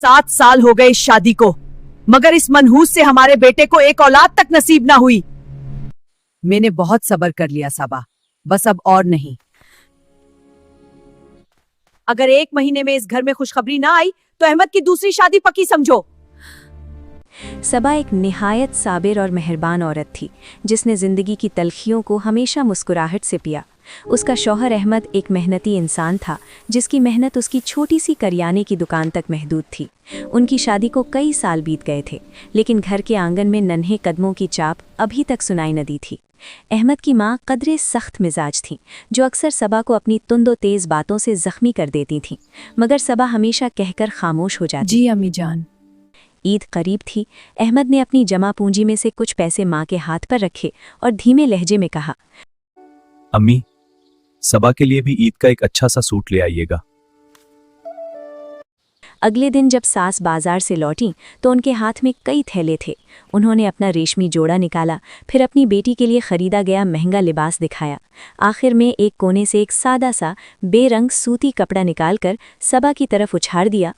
7 साल हो गए इस शादी को, मगर इस मनहूस से हमारे बेटे को एक औलाद तक नसीब ना हुई। मैंने बहुत सब्र कर लिया साबा, बस अब और नहीं। अगर 1 महीने में इस घर में खुशखबरी ना आई तो अहमद की दूसरी शादी पक्की समझो। सबा एक निहायत साबिर और मेहरबान औरत थी जिसने जिंदगी की तलखियों को हमेशा मुस्कुराहट से पिया। उसका शौहर अहमद एक मेहनती इंसान था जिसकी मेहनत उसकी छोटी सी करियाने की दुकान तक महदूद थी। उनकी शादी को कई साल बीत गए थे, लेकिन घर के आंगन में नन्हे कदमों की चाप अभी तक सुनाई न दी थी। अहमद की माँ कदरे सख्त मिजाज थीं, जो अक्सर सबा को अपनी तुंदो तेज बातों से जख्मी कर देती थीं, मगर सबा हमेशा कहकर खामोश हो जाती। जी अम्मी जान। ईद करीब थी। अहमद ने अपनी जमा पूंजी में से कुछ पैसे माँ के हाथ पर रखे और धीमे लहजे में कहा, अम्मी, सबा के लिए भी ईद का एक अच्छा सा सूट ले आइएगा। अगले दिन जब सास बाजार से लौटी तो उनके हाथ में कई थैले थे। उन्होंने अपना रेशमी जोड़ा निकाला, फिर अपनी बेटी के लिए खरीदा गया महंगा लिबास दिखाया। आखिर में एक कोने से एक सादा सा बेरंग सूती कपड़ा निकालकर सबा की तरफ उछाड़ दिया।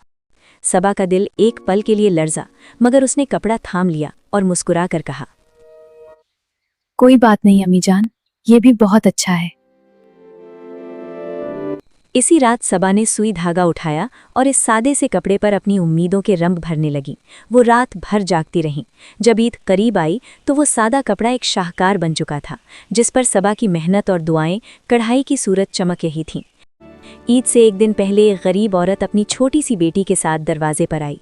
सबा का दिल एक पल के लिए लर्जा, मगर उसने कपड़ा थाम लिया और मुस्कुरा कर कहा, कोई बात नहीं अम्मी जान, ये भी बहुत अच्छा है। इसी रात सबा ने सुई धागा उठाया और इस सादे से कपड़े पर अपनी उम्मीदों के रंग भरने लगी। वो रात भर जागती रहीं। जब ईद करीब आई तो वो सादा कपड़ा एक शाहकार बन चुका था, जिस पर सबा की मेहनत और दुआएं कढ़ाई की सूरत चमक रही थीं। ईद से एक दिन पहले एक गरीब औरत अपनी छोटी सी बेटी के साथ दरवाजे पर आई।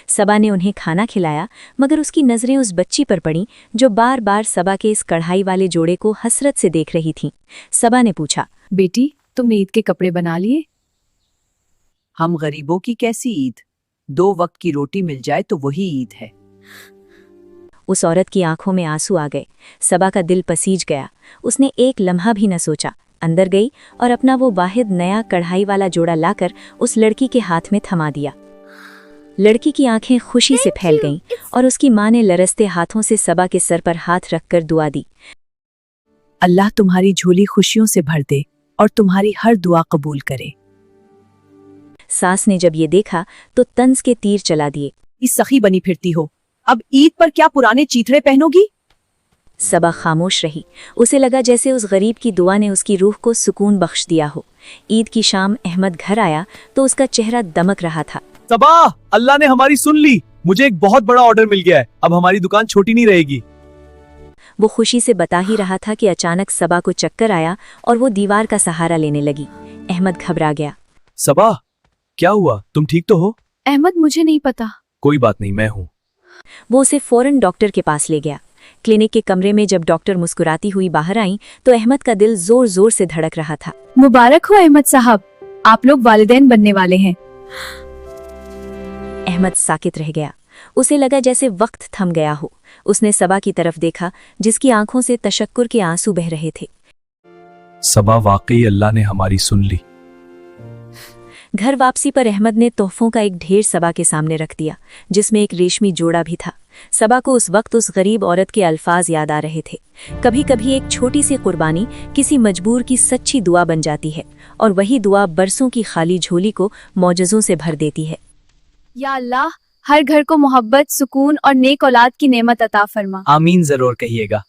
सबा ने उन्हें खाना खिलाया, मगर उसकी नज़रें उस बच्ची पर पड़ीं जो बार बार सबा के इस कढ़ाई वाले जोड़े को हसरत से देख रही थीं। सबा ने पूछा, बेटी, तुमने ईद के कपड़े बना लिए? हम गरीबों की कैसी ईद, 2 वक्त की रोटी मिल जाए तो वही ईद है। उस औरत की आंखों में आंसू आ गए। सबा का दिल पसीज गया। उसने एक लम्हा भी न सोचा, अंदर गई और अपना वो वाहिद नया कढ़ाई वाला जोड़ा लाकर उस लड़की के हाथ में थमा दिया। लड़की की आंखें खुशी से फैल गईं और उसकी मां ने लरसते हाथों से सबा के सर पर हाथ रखकर दुआ दी, अल्लाह तुम्हारी झोली खुशियों से भर दे और तुम्हारी हर दुआ कबूल करे। सास ने जब ये देखा तो तंज के तीर चला दिए। इस सखी बनी फिरती हो, अब ईद पर क्या पुराने चीथड़े पहनोगी? सबा खामोश रही। उसे लगा जैसे उस गरीब की दुआ ने उसकी रूह को सुकून बख्श दिया हो। ईद की शाम अहमद घर आया तो उसका चेहरा दमक रहा था। सबा, अल्लाह ने हमारी सुन ली। मुझे एक बहुत बड़ा ऑर्डर मिल गया है। अब हमारी दुकान छोटी नहीं रहेगी। वो खुशी से बता ही रहा था कि अचानक सबा को चक्कर आया और वो दीवार का सहारा लेने लगी। अहमद घबरा गया। सबा, क्या हुआ? तुम ठीक तो हो? अहमद, मुझे नहीं पता। कोई बात नहीं, मैं हूँ। वो उसे फौरन डॉक्टर के पास ले गया। क्लिनिक के कमरे में जब डॉक्टर मुस्कुराती हुई बाहर आई तो अहमद का दिल जोर जोर से धड़क रहा था। मुबारक हो अहमद साहब, आप लोग वालिदैन बनने वाले हैं। अहमद साकित रह गया। उसे लगा जैसे वक्त थम गया हो। उसने सबा की तरफ देखा जिसकी आंखों से तशक्कुर के आंसू बह रहे थे। सबा, वाकई अल्लाह ने हमारी सुन ली। घर वापसी पर अहमद ने तोहफों का एक ढेर सबा के सामने रख दिया, जिसमें एक रेशमी जोड़ा भी था। सबा को उस वक्त उस गरीब औरत के अल्फाज याद आ रहे थे, कभी कभी एक छोटी सी कुर्बानी किसी मजबूर की सच्ची दुआ बन जाती है, और वही दुआ बरसों की खाली झोली को मौजज़ों से भर देती है। या अल्लाह, हर घर को मोहब्बत, सुकून और नेक औलाद की नेमत अता फरमा। आमीन जरूर कहिएगा।